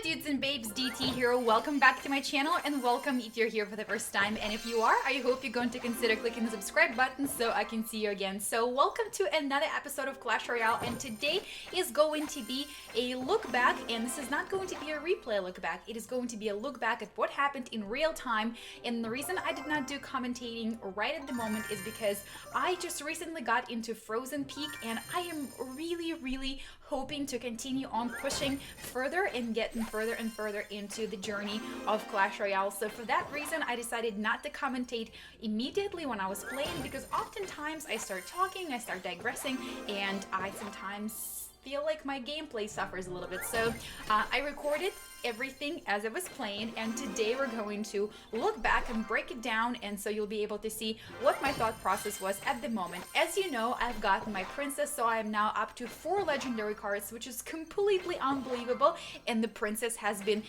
dudes and babes, DT here. Welcome back to my channel and welcome if you're here for the first time. And if you are, I hope you're going to consider clicking the subscribe button so I can see you again. So welcome to another episode of Clash Royale, and today is going to be a look back, and this is not going to be a replay look back. It is going to be a look back at what happened in real time. And the reason I did not do commentating right at the moment is because I just recently got into Frozen Peak, and I am really hoping to continue on pushing further and getting further and further into the journey of Clash Royale. So for that reason, I decided not to commentate immediately when I was playing, because oftentimes I start talking, I start digressing, and I sometimes feel like my gameplay suffers a little bit. So I recorded everything as I was playing, and today we're going to look back and break it down, and so you'll be able to see what my thought process was at the moment. As you know, I've gotten my princess, so I am now up to 4 legendary cards, which is completely unbelievable, and the princess has been,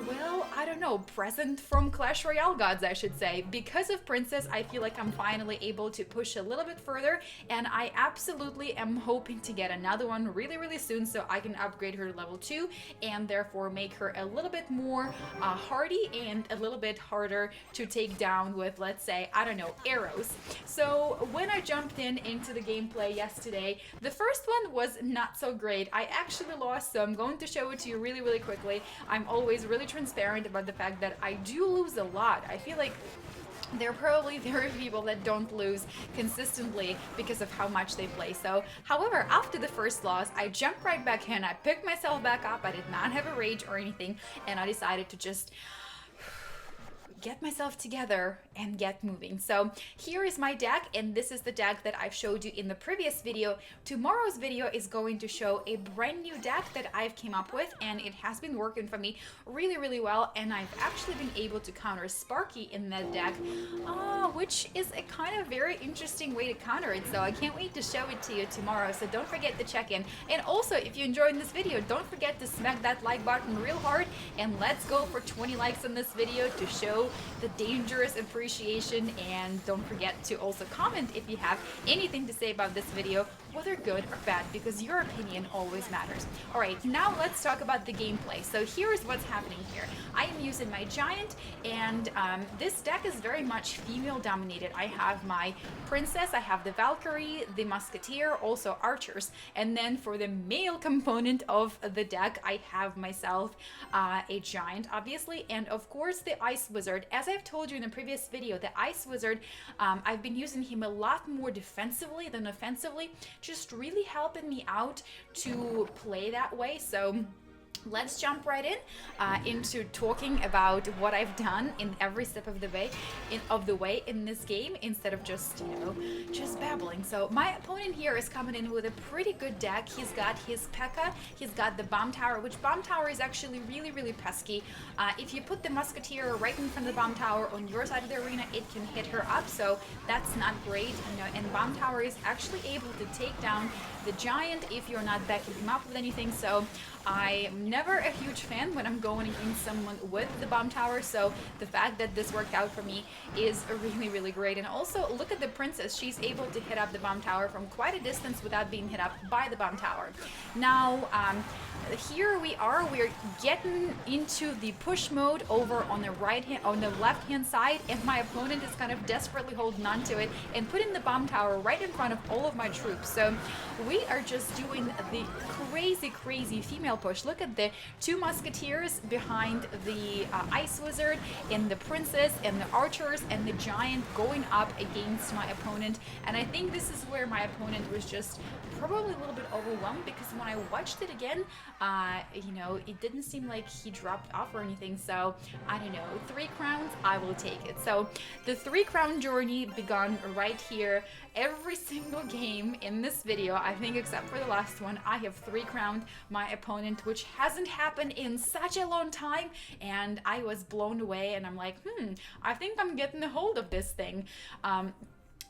well, I don't know, present from Clash Royale gods, I should say. Because of princess, I feel like I'm finally able to push a little bit further, and I absolutely am hoping to get another one really soon so I can upgrade her to level 2 and therefore make her a little bit more hardy and a little bit harder to take down with, let's say, I don't know, arrows. So when I jumped into the gameplay yesterday, the first one was not so great. I actually lost, so I'm going to show it to you really quickly. I'm always really transparent about the fact that I do lose a lot. I feel like there are probably very few people that don't lose consistently because of how much they play. So, however, after the first loss, I jumped right back in, I picked myself back up, I did not have a rage or anything, and I decided to just get myself together and get moving. So here is my deck, and this is the deck that I've showed you in the previous video. Tomorrow's video is going to show a brand new deck that I've came up with, and it has been working for me really well, and I've actually been able to counter Sparky in that deck, which is a kind of very interesting way to counter it. So I can't wait to show it to you tomorrow, so don't forget to check in. And also, if you enjoyed this video, don't forget to smack that like button real hard, and let's go for 20 likes on this video to show the dangerous appreciation. And don't forget to also comment if you have anything to say about this video, whether good or bad, because your opinion always matters. Alright, now let's talk about the gameplay. So here's what's happening here. I am using my giant, and this deck is very much female dominated. I have my princess, I have the Valkyrie, the musketeer, also archers, and then for the male component of the deck, I have myself a giant, obviously, and of course the ice wizard. As I've told you in the previous video, the ice wizard, I've been using him a lot more defensively than offensively, just really helping me out to play that way. So let's jump right into talking about what I've done in every step of the way in this game, instead of just, you know, just babbling. So my opponent here is coming in with a pretty good deck. He's got his P.E.K.K.A, he's got the bomb tower, which bomb tower is actually really pesky. If you put the musketeer right in front of the bomb tower on your side of the arena, it can hit her up, so that's not great, you know. And bomb tower is actually able to take down the giant if you're not backing him up with anything. So I'm never a huge fan when I'm going against someone with the bomb tower, so the fact that this worked out for me is really great. And also, look at the princess. She's able to hit up the bomb tower from quite a distance without being hit up by the bomb tower. Now, here we're getting into the push mode over on the left hand side, and my opponent is kind of desperately holding on to it and putting the bomb tower right in front of all of my troops. So we are just doing the crazy female push. Look at the 2 musketeers behind the ice wizard, and the princess and the archers and the giant going up against my opponent. And I think this is where my opponent was just probably a little bit overwhelmed, because when I watched it again, you know, it didn't seem like he dropped off or anything. So I don't know, 3 crowns, I will take it. So the 3 crown journey began right here. Every single game in this video, I think except for the last one, I have 3 crowned my opponent, which hasn't happened in such a long time, and I was blown away, and I'm like, I think I'm getting a hold of this thing.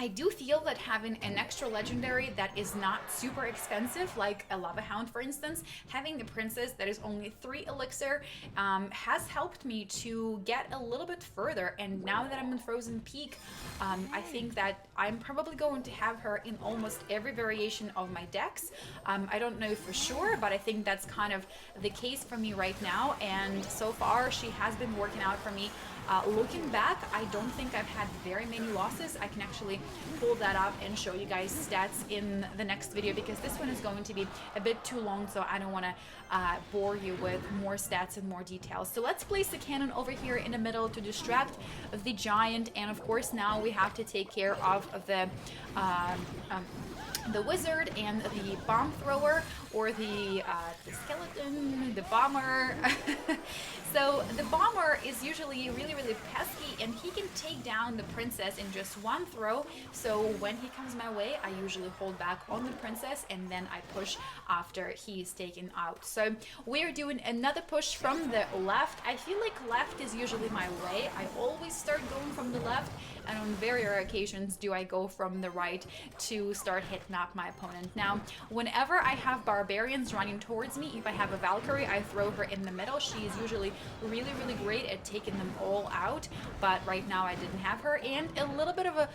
I do feel that having an extra legendary that is not super expensive, like a lava hound for instance, having a princess that is only 3 elixir has helped me to get a little bit further. And now that I'm in Frozen Peak, I think that I'm probably going to have her in almost every variation of my decks. I don't know for sure, but I think that's kind of the case for me right now, and so far she has been working out for me. Looking back, I don't think I've had very many losses. I can actually pull that up and show you guys stats in the next video, because this one is going to be a bit too long, so I don't want to bore you with more stats and more details. So let's place the cannon over here in the middle to distract the giant, and of course now we have to take care of the wizard and the bomb thrower, or the skeleton, the bomber. So the bomber is usually really pesky, and he can take down the princess in just one throw. So when he comes my way, I usually hold back on the princess and then I push after he's taken out. So we're doing another push from the left. I feel like left is usually my way. I always start going from the left, and on very rare occasions do I go from the right to start hitting up my opponent. Now, whenever I have barbarians running towards me, if I have a Valkyrie, I throw her in the middle. She is usually really great at taking them all out, but right now I didn't have her. And a little bit of a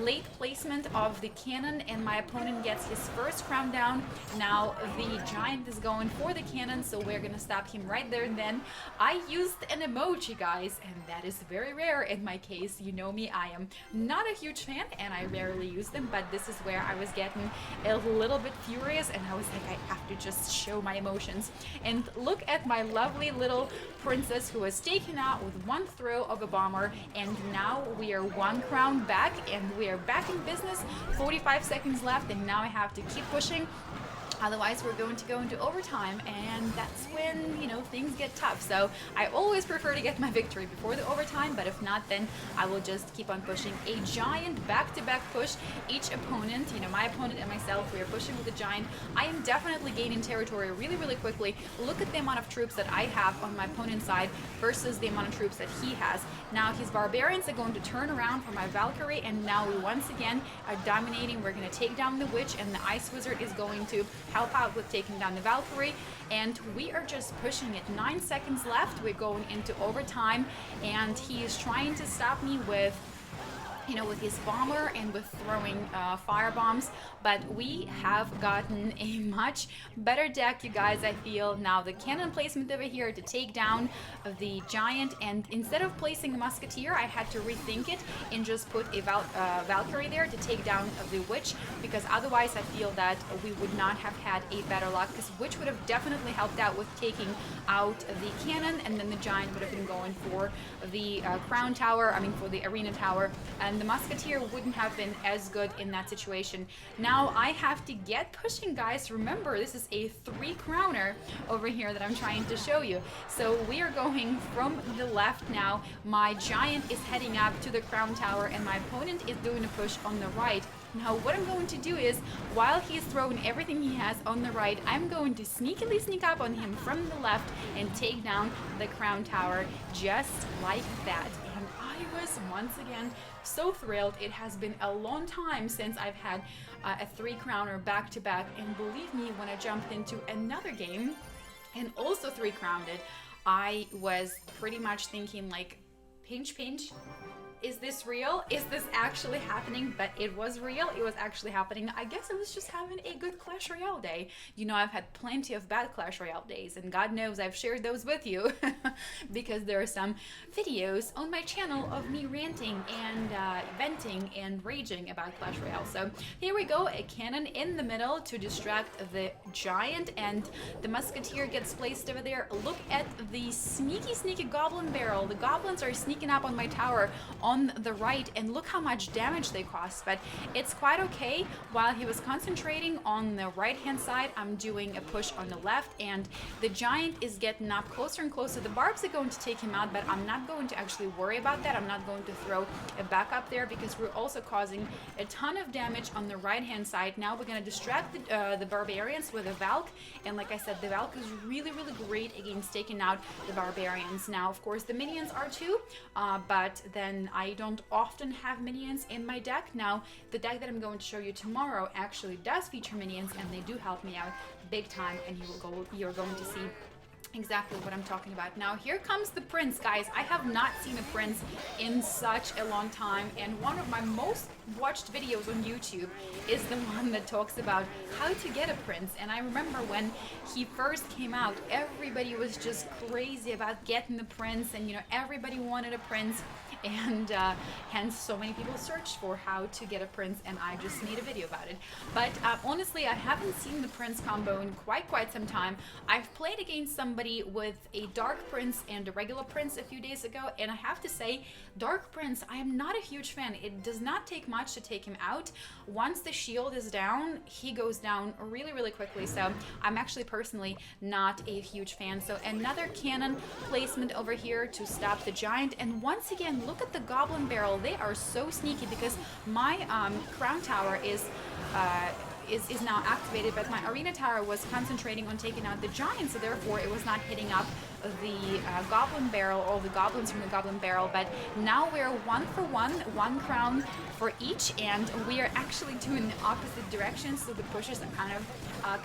late placement of the cannon, and my opponent gets his first crown down. Now the giant is going for the cannon, so we're gonna stop him right there and then. I used an emoji, guys, and that is very rare in my case. You know me, I am not a huge fan and I rarely use them, but this is where I was getting a little bit furious, and I was like, I have to just show my emotions. And look at my lovely little princess who was taken out with one throw of a bomber, and now we are 1 crown back and we are back in business. 45 seconds left, and now I have to keep pushing. Otherwise, we're going to go into overtime, and that's when, you know, things get tough. So I always prefer to get my victory before the overtime, but if not, then I will just keep on pushing. A giant back-to-back push. Each opponent, you know, my opponent and myself, we are pushing with the giant. I am definitely gaining territory really quickly. Look at the amount of troops that I have on my opponent's side versus the amount of troops that he has. Now his barbarians are going to turn around for my Valkyrie, and now we once again are dominating. We're going to take down the witch, and the ice wizard is going to help out with taking down the Valkyrie, and we are just pushing it. 9 seconds left, we're going into overtime, and he is trying to stop me with, you know, with his bomber and with throwing fire bombs, but we have gotten a much better deck, you guys. I feel now the cannon placement over here to take down the giant, and instead of placing a musketeer, I had to rethink it and just put a Valkyrie there to take down the witch, because otherwise I feel that we would not have had a better luck, because witch would have definitely helped out with taking out the cannon, and then the giant would have been going for the crown tower, I mean for the arena tower, and the musketeer wouldn't have been as good in that situation. Now I have to get pushing, guys. Remember, this is a 3 crowner over here that I'm trying to show you. So we are going from the left now. My giant is heading up to the crown tower, and my opponent is doing a push on the right. Now what I'm going to do is, while he's throwing everything he has on the right, I'm going to sneakily sneak up on him from the left and take down the crown tower just like that. And I was once again so thrilled. It has been a long time since I've had a 3 crowner back to back, and believe me, when I jumped into another game and also 3 crowned it, I was pretty much thinking like, pinch, is this real? Is this actually happening? But it was real. It was actually happening. I guess I was just having a good Clash Royale day. You know, I've had plenty of bad Clash Royale days, and God knows I've shared those with you because there are some videos on my channel of me ranting and venting and raging about Clash Royale. So here we go, a cannon in the middle to distract the giant, and the musketeer gets placed over there. Look at the sneaky goblin barrel. The goblins are sneaking up on my tower on the right, and look how much damage they cost, but it's quite okay. While he was concentrating on the right hand side, I'm doing a push on the left, and the giant is getting up closer and closer. The barbs are going to take him out, but I'm not going to actually worry about that. I'm not going to throw a backup there, because we're also causing a ton of damage on the right hand side. Now we're going to distract the barbarians with a Valk, and like I said, the Valk is really great against taking out the barbarians. Now of course the minions are too, but then I don't often have minions in my deck. Now, the deck that I'm going to show you tomorrow actually does feature minions, and they do help me out big time, and you're going to see exactly what I'm talking about. Now here comes the prince, guys. I have not seen a prince in such a long time, and one of my most watched videos on YouTube is the one that talks about how to get a prince. And I remember when he first came out, everybody was just crazy about getting the prince, and you know, everybody wanted a prince, and hence so many people searched for how to get a prince, and I just made a video about it. But honestly, I haven't seen the prince combo in quite some time. I've played against somebody with a dark prince and a regular prince a few days ago, and I have to say, dark prince, I am not a huge fan. It does not take much to take him out. Once the shield is down, he goes down really quickly, so I'm actually personally not a huge fan. So another cannon placement over here to stop the giant, and once again, look at the goblin barrel. They are so sneaky because my crown tower is now activated, but my arena tower was concentrating on taking out the giant, so therefore it was not hitting up the goblin barrel or the goblins from the goblin barrel. But now we're 1 for 1 crown for each, and we are actually doing the opposite direction, so the pushes are kind of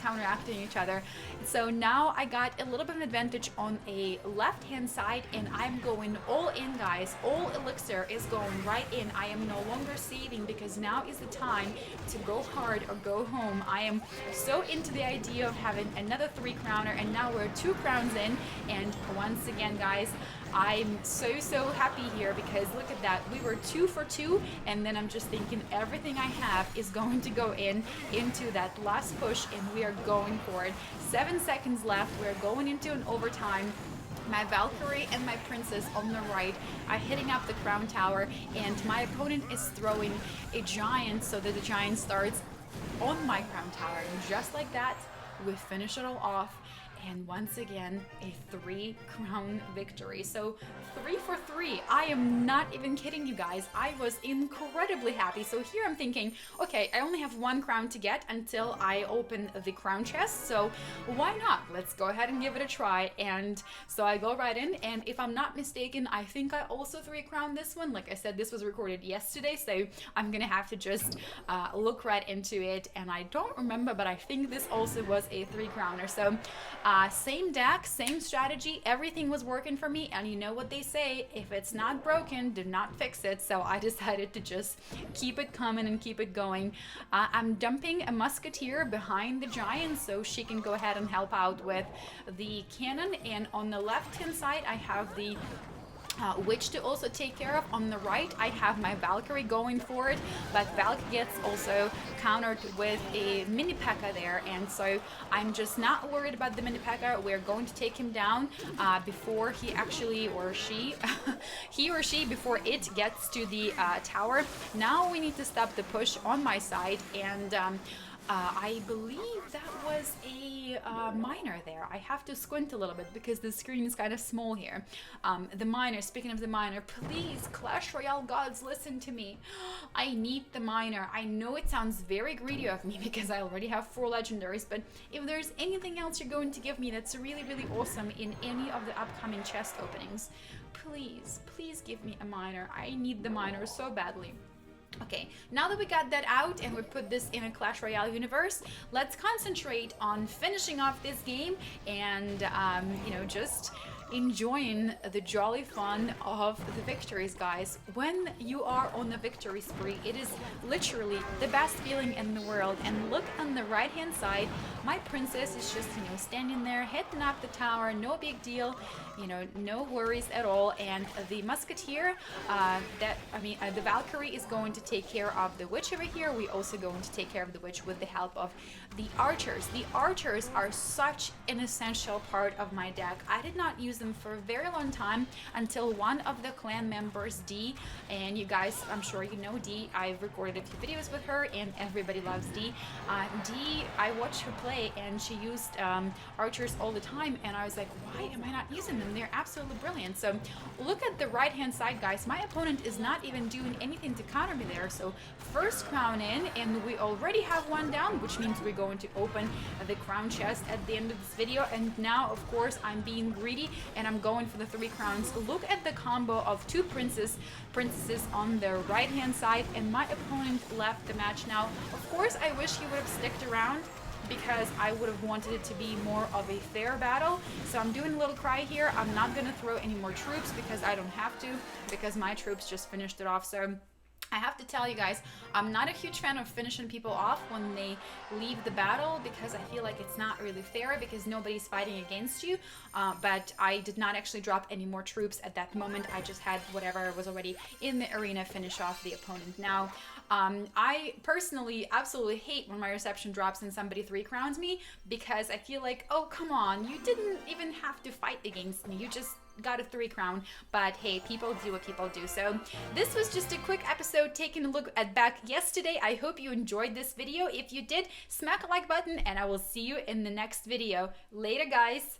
counteracting each other. So now I got a little bit of an advantage on a left hand side, and I'm going all in, guys. All elixir is going right in. I am no longer saving, because now is the time to go hard or go home. I am so into the idea of having another 3 crowner, and now we're 2 crowns in, and once again, guys, I'm so happy here, because look at that, we were 2 for 2, and then I'm just thinking everything I have is going to go into that last push, and we are going for it. 7 seconds left, we're going into an overtime. My Valkyrie and my princess on the right are hitting up the crown tower, and my opponent is throwing a giant so that the giant starts on my crown tower, and just like that, we finish it all off. And once again, a 3 crown victory. So 3 for 3. I am not even kidding you guys. I was incredibly happy. So here I'm thinking, okay, I only have 1 crown to get until I open the crown chest. So why not? Let's go ahead and give it a try. And so I go right in. And if I'm not mistaken, I think I also 3 crown this one. Like I said, this was recorded yesterday, so I'm gonna have to just look right into it. And I don't remember, but I think this also was a 3 crowner. So same deck, same strategy, everything was working for me, and you know what they say, if it's not broken, do not fix it. So I decided to just keep it coming and keep it going. I'm dumping a musketeer behind the giant so she can go ahead and help out with the cannon, and on the left hand side I have the witch to also take care of. On the right I have my Valkyrie going for it, but Valk gets also countered with a mini P.E.K.K.A. there, and so I'm just not worried about the mini P.E.K.K.A. We're going to take him down before he actually, or she he or she, before it gets to the tower. Now we need to stop the push on my side, and I believe that was a miner there. I have to squint a little bit because the screen is kind of small here. The miner, speaking of the miner, please, Clash Royale gods, listen to me. I need the miner. I know it sounds very greedy of me because I already have 4 legendaries, but if there's anything else you're going to give me that's really awesome in any of the upcoming chest openings, please give me a miner. I need the miner so badly. Okay, now that we got that out and we put this in a Clash Royale universe, let's concentrate on finishing off this game and, you know, just enjoying the jolly fun of the victories, guys. When you are on the victory spree, it is literally the best feeling in the world. And look on the right hand side, my princess is just, you know, standing there hitting up the tower, no big deal, you know, no worries at all. And the musketeer, the Valkyrie is going to take care of the witch over here. We also going to take care of the witch with the help of the archers. The archers are such an essential part of my deck. I did not use them for a very long time until one of the clan members, Dee, and you guys, I'm sure you know Dee. I've recorded a few videos with her and everybody loves Dee. Dee, I watched her play and she used archers all the time, and I was like, why am I not using them? They're absolutely brilliant. So look at the right hand side, guys. My opponent is not even doing anything to counter me there. So first crown in, and we already have 1 down, which means we're going to open the crown chest at the end of this video. And now, of course, I'm being greedy and I'm going for the 3 crowns. Look at the combo of 2 princesses on the right hand side, and my opponent left the match. Now, of course, I wish he would have sticked around, because I would have wanted it to be more of a fair battle. So I'm doing a little cry here. I'm not gonna throw any more troops because I don't have to, because my troops just finished it off. So I have to tell you guys, I'm not a huge fan of finishing people off when they leave the battle, because I feel like it's not really fair, because nobody's fighting against you. But I did not actually drop any more troops at that moment. I just had whatever was already in the arena finish off the opponent. Now, I personally absolutely hate when my reception drops and somebody 3 crowns me, because I feel like, oh, come on, you didn't even have to fight against me. You just got a 3 crown. But hey, people do what people do. So this was just a quick episode taking a look at back yesterday. I hope you enjoyed this video. If you did, smack a like button, and I will see you in the next video. Later, guys.